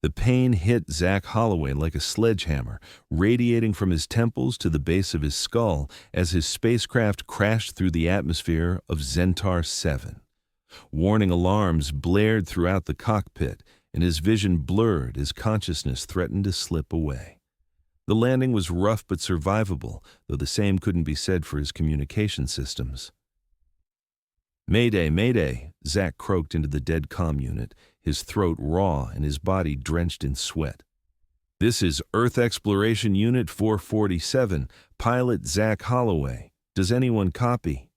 The pain hit Zack Holloway like a sledgehammer, radiating from his temples to the base of his skull as his spacecraft crashed through the atmosphere of Xentar 7. Warning alarms blared throughout the cockpit, and his vision blurred as consciousness threatened to slip away. The landing was rough but survivable, though the same couldn't be said for his communication systems. "Mayday, mayday," Zack croaked into the dead comm unit, his throat raw and his body drenched in sweat. "This is Earth Exploration Unit 447, pilot Zack Holloway. Does anyone copy?"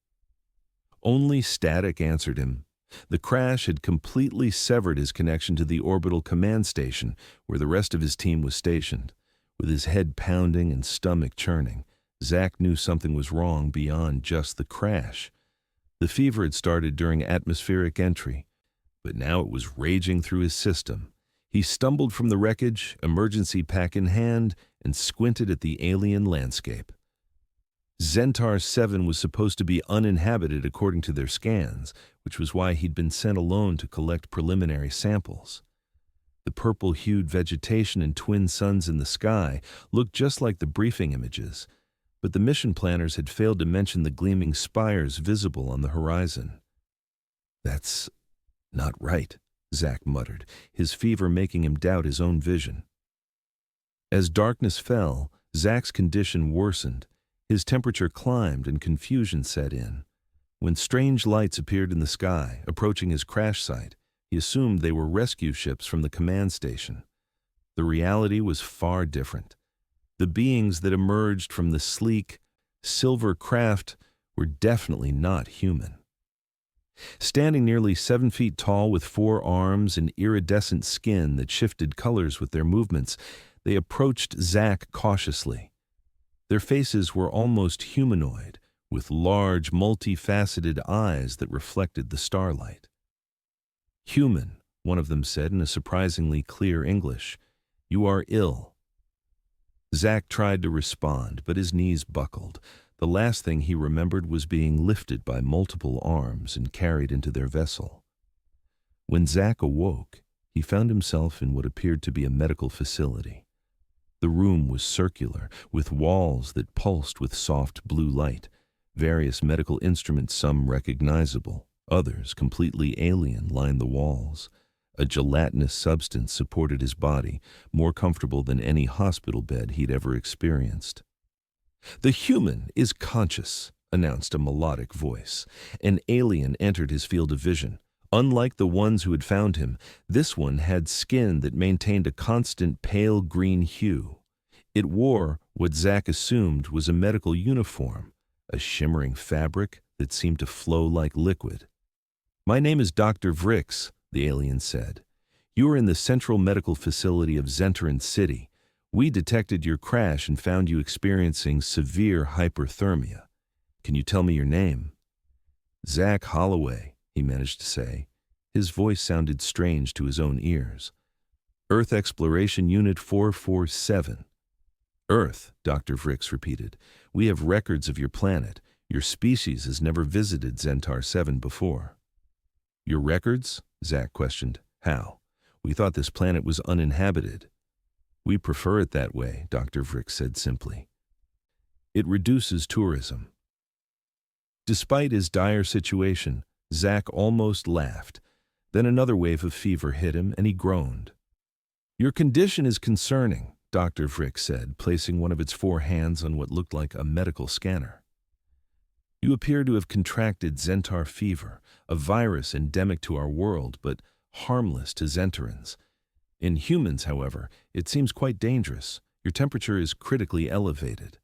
Only static answered him. The crash had completely severed his connection to the orbital command station, where the rest of his team was stationed. With his head pounding and stomach churning, Zack knew something was wrong beyond just the crash. The fever had started during atmospheric entry, but now it was raging through his system. He stumbled from the wreckage, emergency pack in hand, and squinted at the alien landscape. Xentar 7 was supposed to be uninhabited according to their scans, which was why he'd been sent alone to collect preliminary samples. The purple-hued vegetation and twin suns in the sky looked just like the briefing images, but the mission planners had failed to mention the gleaming spires visible on the horizon. "That's not right," Zack muttered, his fever making him doubt his own vision. As darkness fell, Zack's condition worsened. His temperature climbed and confusion set in. When strange lights appeared in the sky, approaching his crash site, he assumed they were rescue ships from the command station. The reality was far different. The beings that emerged from the sleek, silver craft were definitely not human. Standing nearly 7 feet tall with 4 arms and iridescent skin that shifted colors with their movements, they approached Zack cautiously. Their faces were almost humanoid, with large, multifaceted eyes that reflected the starlight. "Human," one of them said in a surprisingly clear English. "You are ill." Zack tried to respond, but his knees buckled. The last thing he remembered was being lifted by multiple arms and carried into their vessel. When Zack awoke, he found himself in what appeared to be a medical facility. The room was circular, with walls that pulsed with soft blue light, various medical instruments, some recognizable, others completely alien, lined the walls. A gelatinous substance supported his body, more comfortable than any hospital bed he'd ever experienced. "The human is conscious," announced a melodic voice. An alien entered his field of vision. Unlike the ones who had found him, this one had skin that maintained a constant pale green hue. It wore what Zack assumed was a medical uniform, a shimmering fabric that seemed to flow like liquid. "My name is Dr. Vrix," the alien said. "You are in the Central Medical Facility of Xentaran City. We detected your crash and found you experiencing severe hyperthermia. Can you tell me your name?" "Zack Holloway," he managed to say. His voice sounded strange to his own ears. "Earth Exploration Unit 447. "Earth," Dr. Vrix repeated. "We have records of your planet. Your species has never visited Xentar 7 before." "Your records?" Zack questioned. "How? We thought this planet was uninhabited." "We prefer it that way," Dr. Vrix said simply. "It reduces tourism." Despite his dire situation, Zack almost laughed. Then another wave of fever hit him, and he groaned. "Your condition is concerning," Dr. Vrix said, placing one of its 4 hands on what looked like a medical scanner. "You appear to have contracted Xentar fever, a virus endemic to our world, but harmless to Xentarans. In humans, however, it seems quite dangerous. Your temperature is critically elevated."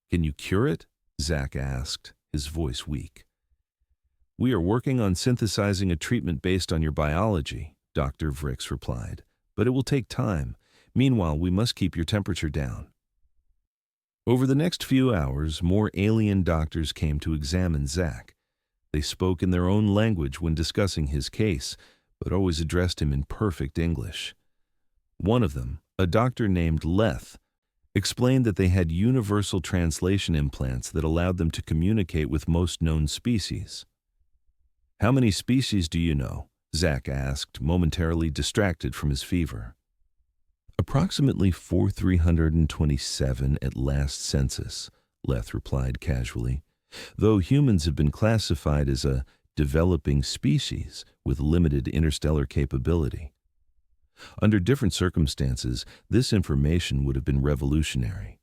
"Can you cure it?" Zack asked, his voice weak. "We are working on synthesizing a treatment based on your biology," Dr. Vrix replied, "but it will take time. Meanwhile, we must keep your temperature down." Over the next few hours, more alien doctors came to examine Zack. They spoke in their own language when discussing his case, but always addressed him in perfect English. One of them, a doctor named Leth, explained that they had universal translation implants that allowed them to communicate with most known species. "How many species do you know?" Zack asked, momentarily distracted from his fever. Approximately 4,327 at last census, Leth replied casually, though humans have been classified as a developing species with limited interstellar capability. Under different circumstances, this information would have been revolutionary.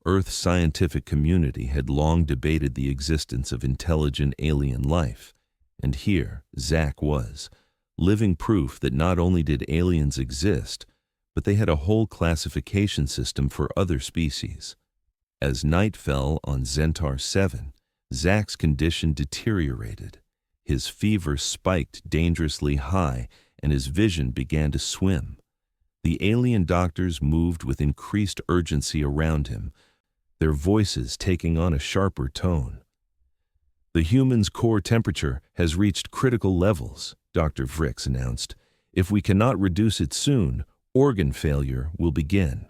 Earth's scientific community had long debated the existence of intelligent alien life, and here Zack was, living proof that not only did aliens exist, but they had a whole classification system for other species. As night fell on Xentar 7, Zack's condition deteriorated. His fever spiked dangerously high, and his vision began to swim. The alien doctors moved with increased urgency around him, their voices taking on a sharper tone. "The human's core temperature has reached critical levels," Dr. Vrix announced. "If we cannot reduce it soon, organ failure will begin."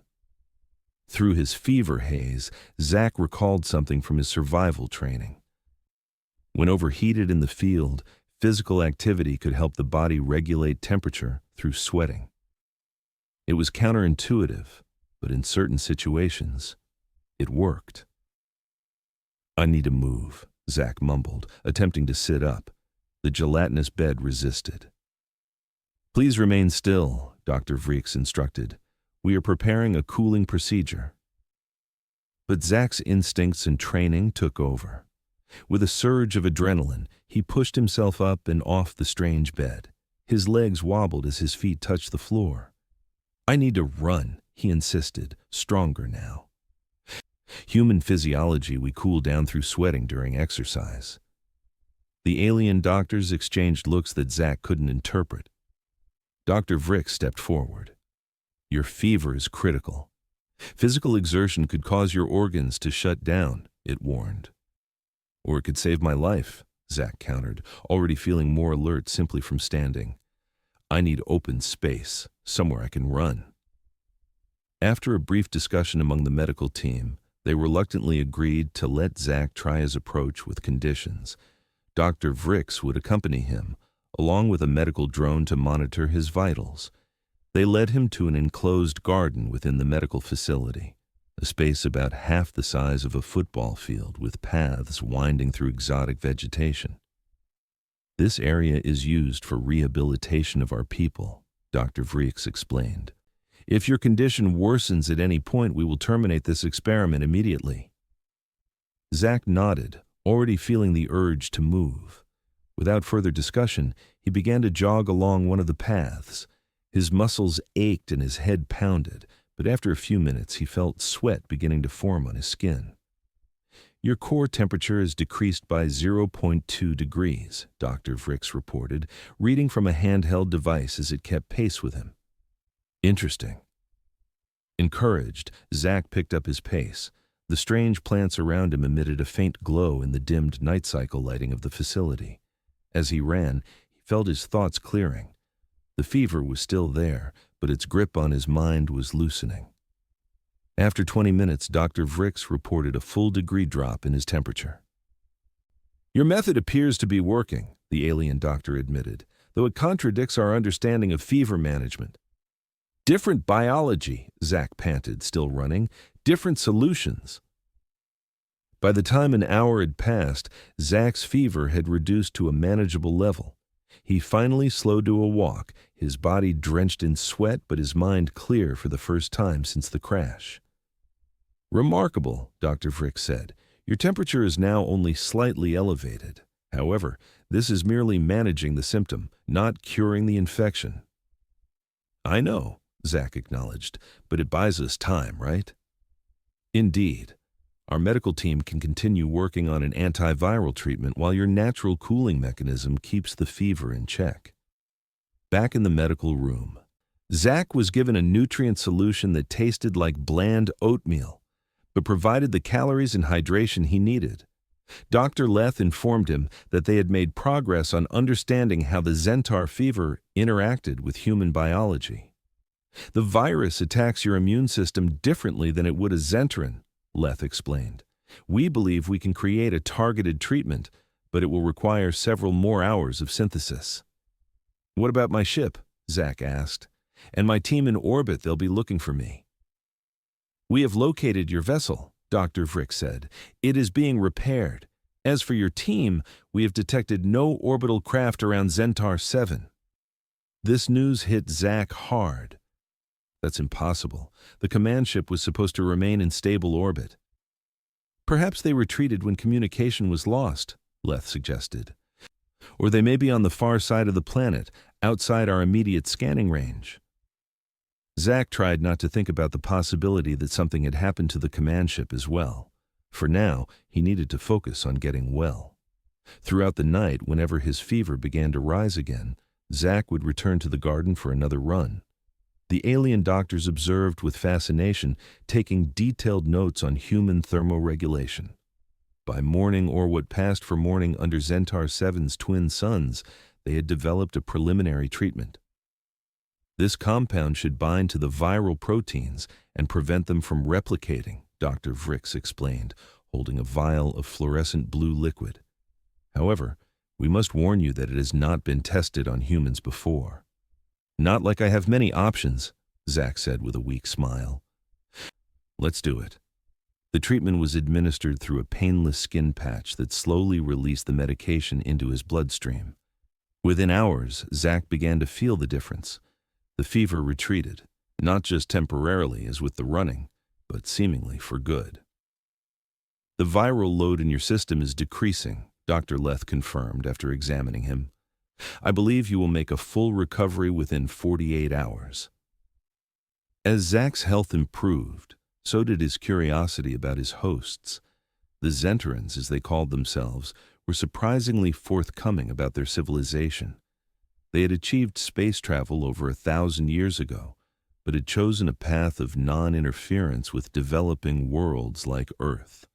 Through his fever haze, Zack recalled something from his survival training. When overheated in the field, physical activity could help the body regulate temperature through sweating. It was counterintuitive, but in certain situations, it worked. "I need to move," Zack mumbled, attempting to sit up. The gelatinous bed resisted. "Please remain still," Dr. Vrix instructed. "We are preparing a cooling procedure." But Zack's instincts and training took over. With a surge of adrenaline, he pushed himself up and off the strange bed. His legs wobbled as his feet touched the floor. "I need to run," he insisted, stronger now. Human physiology, we cool down through sweating during exercise. The alien doctors exchanged looks that Zack couldn't interpret. Dr. Vrix stepped forward. "Your fever is critical. Physical exertion could cause your organs to shut down," it warned. "Or it could save my life," Zack countered, already feeling more alert simply from standing. "I need open space, somewhere I can run." After a brief discussion among the medical team, they reluctantly agreed to let Zack try his approach with conditions. Dr. Vrix would accompany him, along with a medical drone to monitor his vitals. They led him to an enclosed garden within the medical facility, a space about half the size of a football field with paths winding through exotic vegetation. "This area is used for rehabilitation of our people," Dr. Vrix explained. "If your condition worsens at any point, we will terminate this experiment immediately." Zack nodded, already feeling the urge to move. Without further discussion, he began to jog along one of the paths. His muscles ached and his head pounded, but after a few minutes he felt sweat beginning to form on his skin. "Your core temperature is decreased by 0.2 degrees, Dr. Vrix reported, reading from a handheld device as it kept pace with him. "Interesting." Encouraged, Zack picked up his pace. The strange plants around him emitted a faint glow in the dimmed night cycle lighting of the facility. As he ran, he felt his thoughts clearing. The fever was still there, but its grip on his mind was loosening. After 20 minutes, Dr. Vrix reported a full degree drop in his temperature. "Your method appears to be working," the alien doctor admitted, "though it contradicts our understanding of fever management." "Different biology," Zack panted, still running. "Different solutions." By the time an hour had passed, Zack's fever had reduced to a manageable level. He finally slowed to a walk, his body drenched in sweat but his mind clear for the first time since the crash. "Remarkable," Dr. Vrix said. "Your temperature is now only slightly elevated. However, this is merely managing the symptom, not curing the infection." "I know," Zack acknowledged, "but it buys us time, right?" "Indeed. Our medical team can continue working on an antiviral treatment while your natural cooling mechanism keeps the fever in check." Back in the medical room, Zack was given a nutrient solution that tasted like bland oatmeal, but provided the calories and hydration he needed. Dr. Leth informed him that they had made progress on understanding how the Xentar fever interacted with human biology. "The virus attacks your immune system differently than it would a Xentaran," Leth explained. "We believe we can create a targeted treatment, but it will require several more hours of synthesis." What about my ship? Zack asked. And my team in orbit, they'll be looking for me. We have located your vessel, Dr. Vrick said. It is being repaired. As for your team, we have detected no orbital craft around Xentar 7. This news hit Zack hard. That's impossible. The command ship was supposed to remain in stable orbit. Perhaps they retreated when communication was lost, Leth suggested. Or they may be on the far side of the planet, outside our immediate scanning range. Zack tried not to think about the possibility that something had happened to the command ship as well. For now, he needed to focus on getting well. Throughout the night, whenever his fever began to rise again, Zack would return to the garden for another run. The alien doctors observed with fascination, taking detailed notes on human thermoregulation. By morning, or what passed for morning under Xentar 7's twin suns, they had developed a preliminary treatment. This compound should bind to the viral proteins and prevent them from replicating, Dr. Vrix explained, holding a vial of fluorescent blue liquid. However, we must warn you that it has not been tested on humans before. Not like I have many options, Zack said with a weak smile. Let's do it. The treatment was administered through a painless skin patch that slowly released the medication into his bloodstream. Within hours, Zack began to feel the difference. The fever retreated, not just temporarily as with the running, but seemingly for good. The viral load in your system is decreasing, Dr. Leth confirmed after examining him. I believe you will make a full recovery within 48 hours. As Zack's health improved, so did his curiosity about his hosts. The Xentarans, as they called themselves, were surprisingly forthcoming about their civilization. They had achieved space travel over 1,000 years ago, but had chosen a path of non-interference with developing worlds like Earth.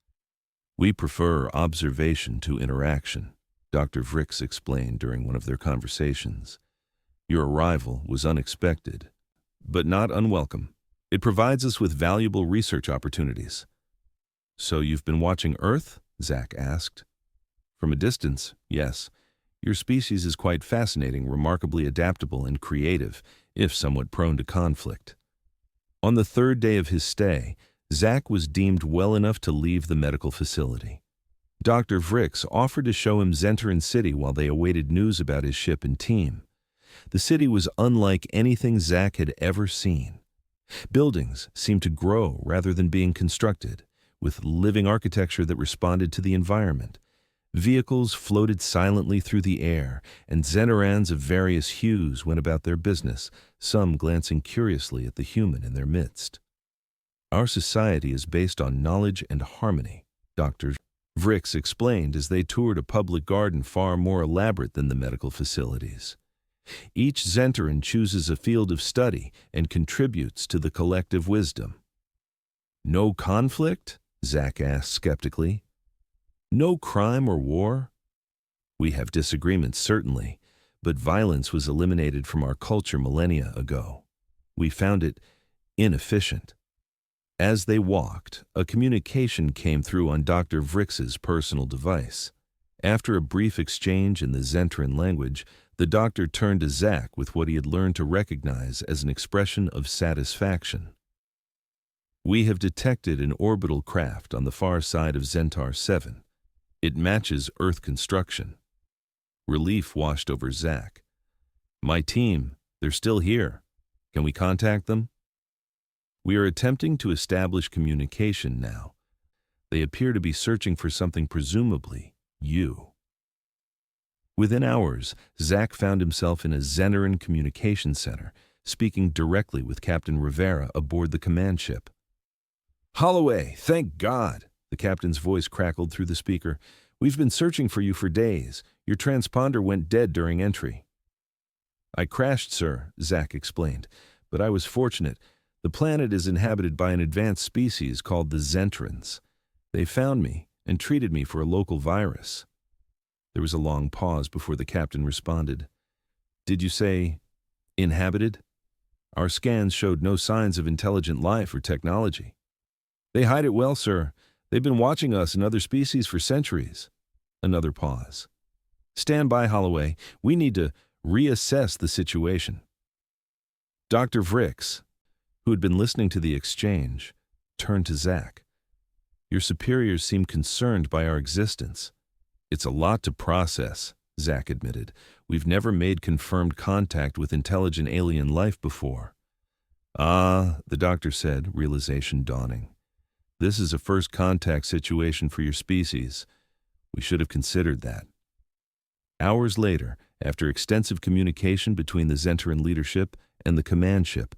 We prefer observation to interaction, Dr. Vrix explained during one of their conversations. Your arrival was unexpected, but not unwelcome. It provides us with valuable research opportunities. So you've been watching Earth? Zack asked. From a distance, yes. Your species is quite fascinating, remarkably adaptable and creative, if somewhat prone to conflict. On the third day of his stay, Zack was deemed well enough to leave the medical facility. Dr. Vrix offered to show him Xentaran City while they awaited news about his ship and team. The city was unlike anything Zack had ever seen. Buildings seemed to grow rather than being constructed, with living architecture that responded to the environment. Vehicles floated silently through the air, and Xentarans of various hues went about their business, some glancing curiously at the human in their midst. Our society is based on knowledge and harmony, Dr. Vrix explained as they toured a public garden far more elaborate than the medical facilities. Each Xentaran chooses a field of study and contributes to the collective wisdom. No conflict? Zack asked skeptically. No crime or war? We have disagreements, certainly, but violence was eliminated from our culture millennia ago. We found it inefficient. As they walked, a communication came through on Dr. Vrix's personal device. After a brief exchange in the Xentaran language, the doctor turned to Zack with what he had learned to recognize as an expression of satisfaction. We have detected an orbital craft on the far side of Xentar 7. It matches Earth construction. Relief washed over Zack. My team, they're still here. Can we contact them? We are attempting to establish communication now. They appear to be searching for something, presumably you. Within hours, Zack found himself in a Xentarans communication center, speaking directly with Captain Rivera aboard the command ship. Holloway, thank God! The captain's voice crackled through the speaker. We've been searching for you for days. Your transponder went dead during entry. I crashed, sir, Zack explained, but I was fortunate. The planet is inhabited by an advanced species called the Xentarans. They found me and treated me for a local virus. There was a long pause before the captain responded. Did you say inhabited? Our scans showed no signs of intelligent life or technology. They hide it well, sir. They've been watching us and other species for centuries. Another pause. Stand by, Holloway. We need to reassess the situation. Dr. Vrix, who had been listening to the exchange, turned to Zack. Your superiors seem concerned by our existence. It's a lot to process, Zack admitted. We've never made confirmed contact with intelligent alien life before. Ah, the doctor said, realization dawning. This is a first contact situation for your species. We should have considered that. Hours later, after extensive communication between the Xentaran leadership and the command ship,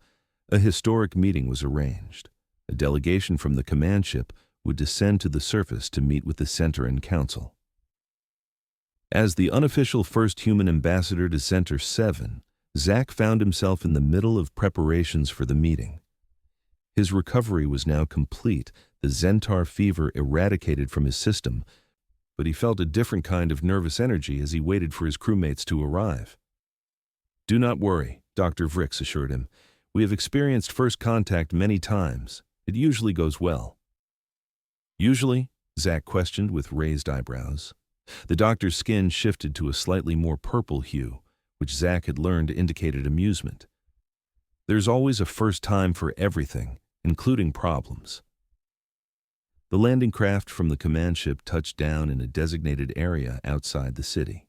a historic meeting was arranged. A delegation from the command ship would descend to the surface to meet with the Xentaran Council. As the unofficial first human ambassador to Xentar 7, Zack found himself in the middle of preparations for the meeting. His recovery was now complete, the Xentar fever eradicated from his system, but he felt a different kind of nervous energy as he waited for his crewmates to arrive. Do not worry, Dr. Vrix assured him. We have experienced first contact many times. It usually goes well. Usually? Zack questioned with raised eyebrows. The doctor's skin shifted to a slightly more purple hue, which Zack had learned indicated amusement. There's always a first time for everything, including problems. The landing craft from the command ship touched down in a designated area outside the city.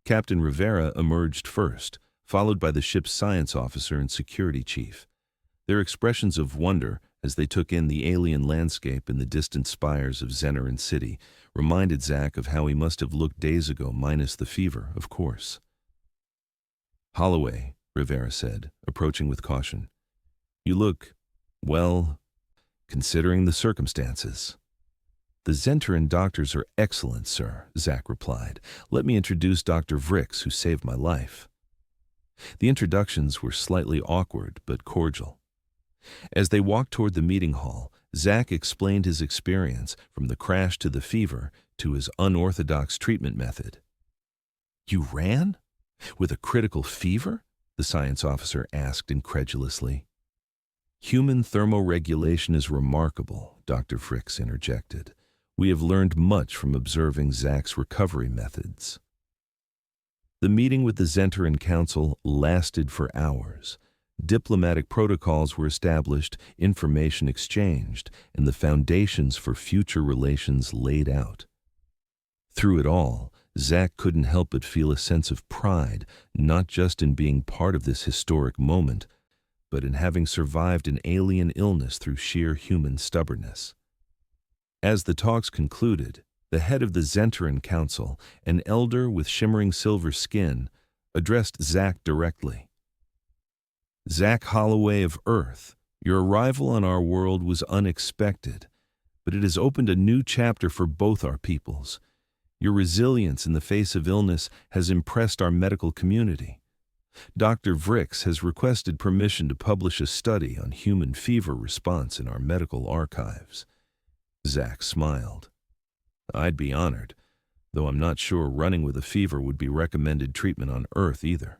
Captain Rivera emerged first, followed by the ship's science officer and security chief. Their expressions of wonder as they took in the alien landscape and the distant spires of Xentarans City reminded Zack of how he must have looked days ago, minus the fever, of course. Holloway, Rivera said, approaching with caution. You look, well, considering the circumstances. The Xentaran doctors are excellent, sir, Zack replied. Let me introduce Dr. Vrix, who saved my life. The introductions were slightly awkward but cordial. As they walked toward the meeting hall, Zack explained his experience from the crash to the fever to his unorthodox treatment method. You ran? With a critical fever? The science officer asked incredulously. Human thermoregulation is remarkable, Dr. Vrix interjected. We have learned much from observing Zack's recovery methods. The meeting with the Xentaran Council lasted for hours. Diplomatic protocols were established, information exchanged, and the foundations for future relations laid out. Through it all, Zack couldn't help but feel a sense of pride, not just in being part of this historic moment, but in having survived an alien illness through sheer human stubbornness. As the talks concluded, the head of the Xentaran Council, an elder with shimmering silver skin, addressed Zack directly. Zack Holloway of Earth, your arrival on our world was unexpected, but it has opened a new chapter for both our peoples. Your resilience in the face of illness has impressed our medical community. Dr. Vrix has requested permission to publish a study on human fever response in our medical archives. Zack smiled. I'd be honored, though I'm not sure running with a fever would be recommended treatment on Earth either.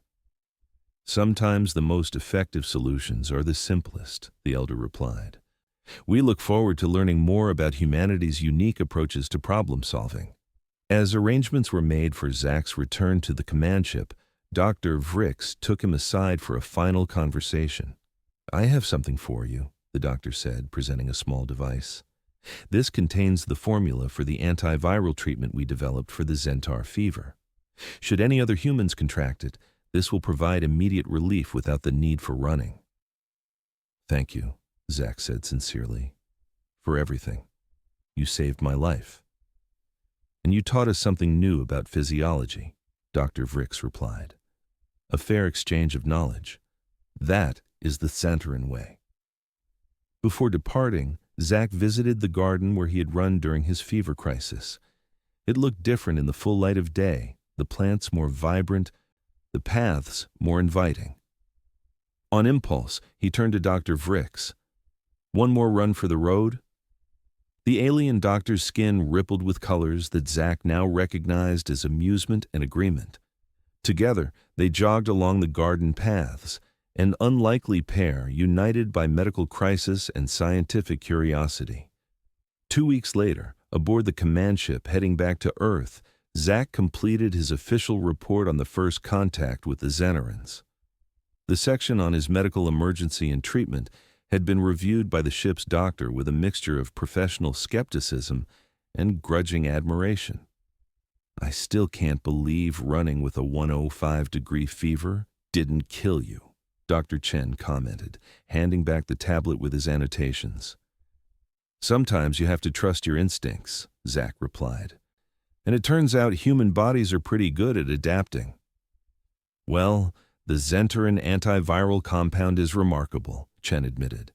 Sometimes the most effective solutions are the simplest, the elder replied. We look forward to learning more about humanity's unique approaches to problem solving. As arrangements were made for Zack's return to the command ship, Dr. Vrix took him aside for a final conversation. I have something for you, the doctor said, presenting a small device. This contains the formula for the antiviral treatment we developed for the Xentar fever. Should any other humans contract it, this will provide immediate relief without the need for running. Thank you, Zack said sincerely, for everything. You saved my life. And you taught us something new about physiology, Dr. Vrix replied. A fair exchange of knowledge. That is the Xentaran way. Before departing, Zack visited the garden where he had run during his fever crisis. It looked different in the full light of day, the plants more vibrant, the paths more inviting. On impulse, he turned to Dr. Vrix. One more run for the road? The alien doctor's skin rippled with colors that Zack now recognized as amusement and agreement. Together, they jogged along the garden paths, an unlikely pair united by medical crisis and scientific curiosity. 2 weeks later, aboard the command ship heading back to Earth, Zack completed his official report on the first contact with the Xentarans. The section on his medical emergency and treatment had been reviewed by the ship's doctor with a mixture of professional skepticism and grudging admiration. "I still can't believe running with a 105-degree fever didn't kill you," Dr. Chen commented, handing back the tablet with his annotations. "Sometimes you have to trust your instincts," Zack replied. "And it turns out human bodies are pretty good at adapting." "Well, the Xentaran antiviral compound is remarkable," Chen admitted.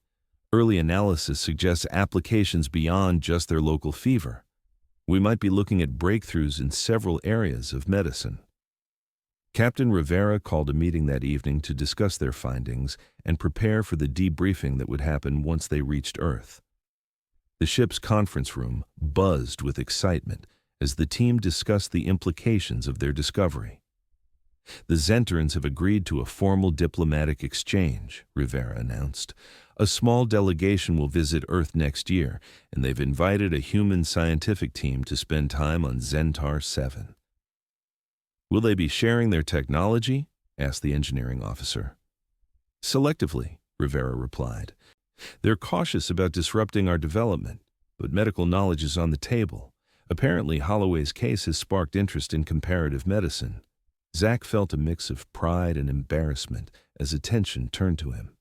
"Early analysis suggests applications beyond just their local fever. We might be looking at breakthroughs in several areas of medicine." Captain Rivera called a meeting that evening to discuss their findings and prepare for the debriefing that would happen once they reached Earth. The ship's conference room buzzed with excitement as the team discussed the implications of their discovery. "The Xentarans have agreed to a formal diplomatic exchange," Rivera announced. "A small delegation will visit Earth next year, and they've invited a human scientific team to spend time on Xentar 7. "Will they be sharing their technology?" asked the engineering officer. "Selectively," Rivera replied. "They're cautious about disrupting our development, but medical knowledge is on the table. Apparently, Holloway's case has sparked interest in comparative medicine." Zack felt a mix of pride and embarrassment as attention turned to him.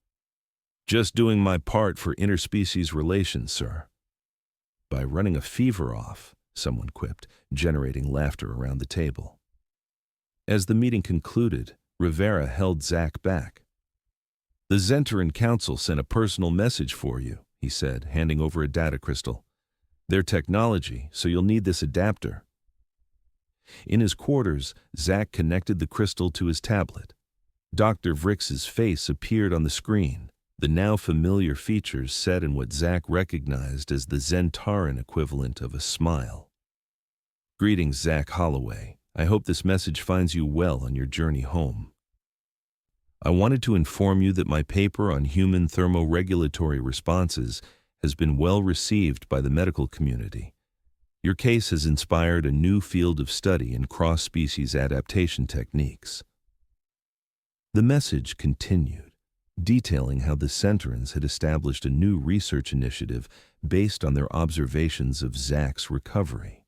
"Just doing my part for interspecies relations, sir." "By running a fever off," someone quipped, generating laughter around the table. As the meeting concluded, Rivera held Zack back. "The Xentaran Council sent a personal message for you," he said, handing over a data crystal. "Their technology, so you'll need this adapter." In his quarters, Zack connected the crystal to his tablet. Dr. Vrix's face appeared on the screen, the now familiar features set in what Zack recognized as the Xentaran equivalent of a smile. "Greetings, Zack Holloway. I hope this message finds you well on your journey home. I wanted to inform you that my paper on human thermoregulatory responses has been well received by the medical community. Your case has inspired a new field of study in cross-species adaptation techniques." The message continued, detailing how the Xentarans had established a new research initiative based on their observations of Zack's recovery.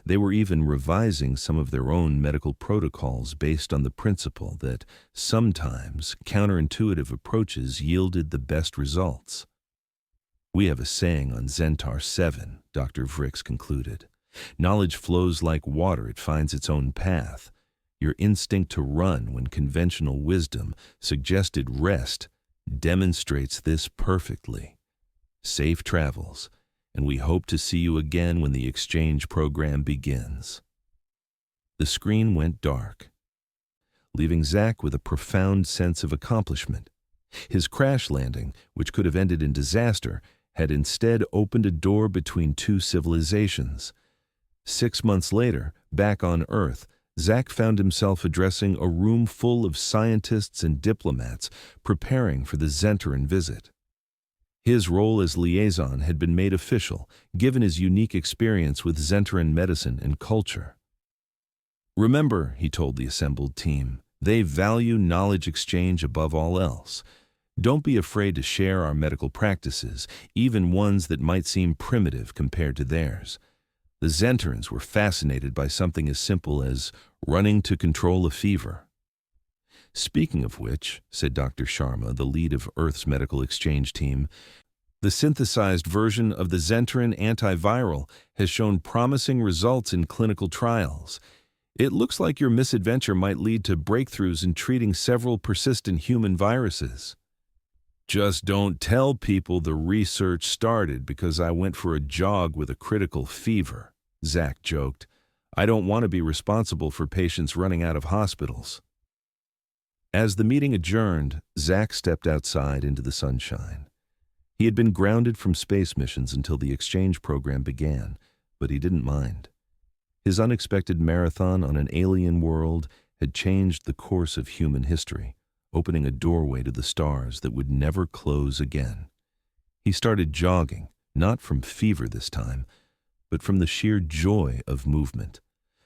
They were even revising some of their own medical protocols based on the principle that sometimes counterintuitive approaches yielded the best results. "We have a saying on Xentar 7, Dr. Vrix concluded. "Knowledge flows like water, it finds its own path. Your instinct to run when conventional wisdom suggested rest demonstrates this perfectly. Safe travels, and we hope to see you again when the exchange program begins." The screen went dark, leaving Zack with a profound sense of accomplishment. His crash landing, which could have ended in disaster, had instead opened a door between two civilizations. 6 months later, back on Earth, Zack found himself addressing a room full of scientists and diplomats preparing for the Xentaran visit. His role as liaison had been made official, given his unique experience with Xentaran medicine and culture. "Remember," he told the assembled team, "they value knowledge exchange above all else. Don't be afraid to share our medical practices, even ones that might seem primitive compared to theirs." The Xentarans were fascinated by something as simple as running to control a fever. "Speaking of which," said Dr. Sharma, the lead of Earth's medical exchange team, "the synthesized version of the Xentaran antiviral has shown promising results in clinical trials. It looks like your misadventure might lead to breakthroughs in treating several persistent human viruses." "Just don't tell people the research started because I went for a jog with a critical fever," Zack joked. "I don't want to be responsible for patients running out of hospitals." As the meeting adjourned, Zack stepped outside into the sunshine. He had been grounded from space missions until the exchange program began, but he didn't mind. His unexpected marathon on an alien world had changed the course of human history, opening a doorway to the stars that would never close again. He started jogging, not from fever this time, but from the sheer joy of movement.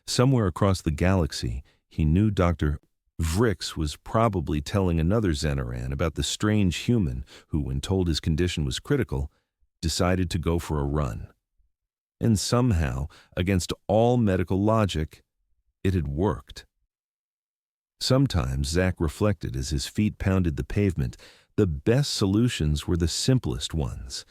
Somewhere across the galaxy, he knew Dr. Vrix was probably telling another Xenaran about the strange human who, when told his condition was critical, decided to go for a run. And somehow, against all medical logic, it had worked. Sometimes, Zack reflected as his feet pounded the pavement, the best solutions were the simplest ones.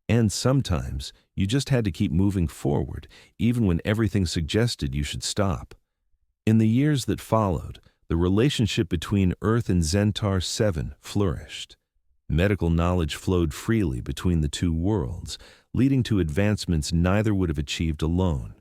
And sometimes, you just had to keep moving forward, even when everything suggested you should stop. In the years that followed, the relationship between Earth and Xentar 7 flourished. Medical knowledge flowed freely between the two worlds, leading to advancements neither would have achieved alone.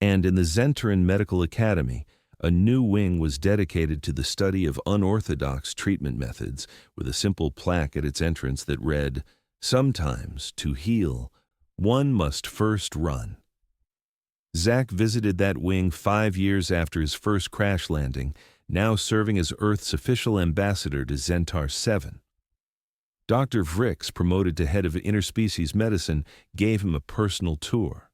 And in the Xentaran Medical Academy, a new wing was dedicated to the study of unorthodox treatment methods, with a simple plaque at its entrance that read, "Sometimes, to heal, one must first run." Zack visited that wing 5 years after his first crash landing, now serving as Earth's official ambassador to Xentar 7. Dr. Vrix, promoted to head of interspecies medicine, gave him a personal tour.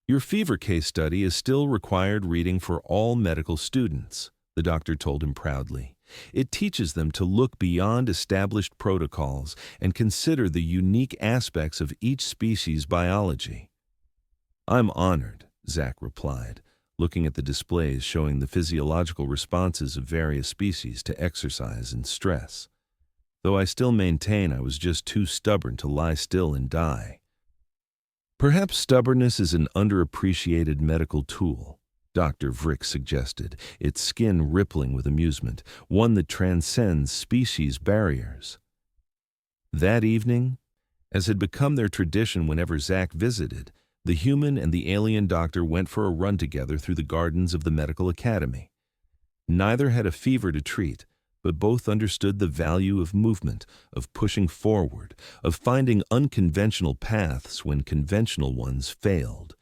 "Your fever case study is still required reading for all medical students," the doctor told him proudly. "It teaches them to look beyond established protocols and consider the unique aspects of each species' biology." "I'm honored," Zack replied, looking at the displays showing the physiological responses of various species to exercise and stress. "Though I still maintain I was just too stubborn to lie still and die." "Perhaps stubbornness is an underappreciated medical tool," Dr. Vrix suggested, its skin rippling with amusement, "one that transcends species barriers." That evening, as had become their tradition whenever Zack visited, the human and the alien doctor went for a run together through the gardens of the medical academy. Neither had a fever to treat, but both understood the value of movement, of pushing forward, of finding unconventional paths when conventional ones failed.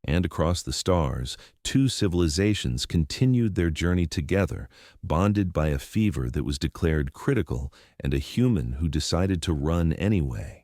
And across the stars, two civilizations continued their journey together, bonded by a fever that was declared critical and a human who decided to run anyway.